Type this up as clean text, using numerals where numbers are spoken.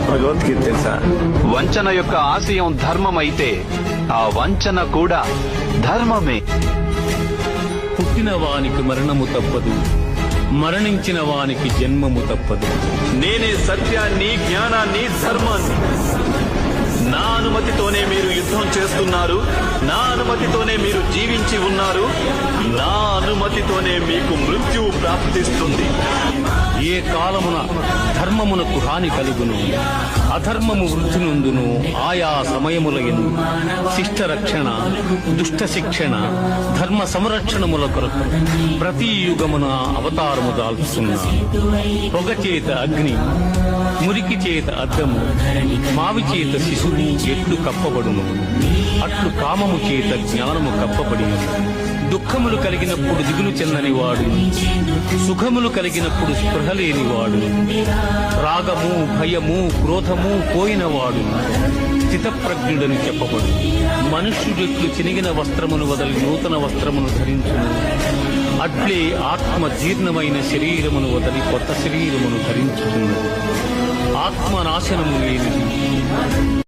భగవద్గీత తెలుసా? వంచన యొక్క ఆశయం ధర్మమైతే ఆ వంచన కూడా ధర్మమే. పుట్టిన వానికి మరణము తప్పదు, మరణించిన వానికి జన్మము తప్పదు. నేనే సత్యాన్ని, జ్ఞానాన్ని, ధర్మాన్ని. నా అనుమతితోనే మీరు యుద్ధం చేస్తున్నారు, నా అనుమతితోనే మీరు జీవించి ఉన్నారు, నా అనుమతితోనే మీకు మృత్యువు ప్రాప్తిస్తుంది. ఏ కాలమున ధర్మమునకు హాని కలుగును, అధర్మము వృద్ధి నొందును. ఆయా సమయములయందు శిష్ట రక్షణ, దుష్ట శిక్షణ, ధర్మ సంరక్షణముల కొరకు ప్రతి యుగమున అవతారము దాల్చుతున్నా. పొగ చేత అగ్ని, మురికి చేత అద్దము, మావి చేత శిశువు ఎట్లు కప్పబడును, అట్లు కామము చేత జ్ఞానము కప్పబడి. దుఃఖములు కలిగినప్పుడు దిగులు చెందని వాడు, సుఖములు కలిగినప్పుడు స్పృహ లేనివాడు, రాగము, భయము, క్రోధము పోయినవాడు స్థితప్రజ్ఞుడని చెప్పబడు. మనుష్యుడెట్లు చినిగిన వస్త్రమును వదలి నూతన వస్త్రమును ధరించును, అట్లే ఆత్మ జీర్ణమైన శరీరమును వదలి కొత్త శరీరమును ధరించుతున్నది. ఆత్మ నాశనము లేనిది.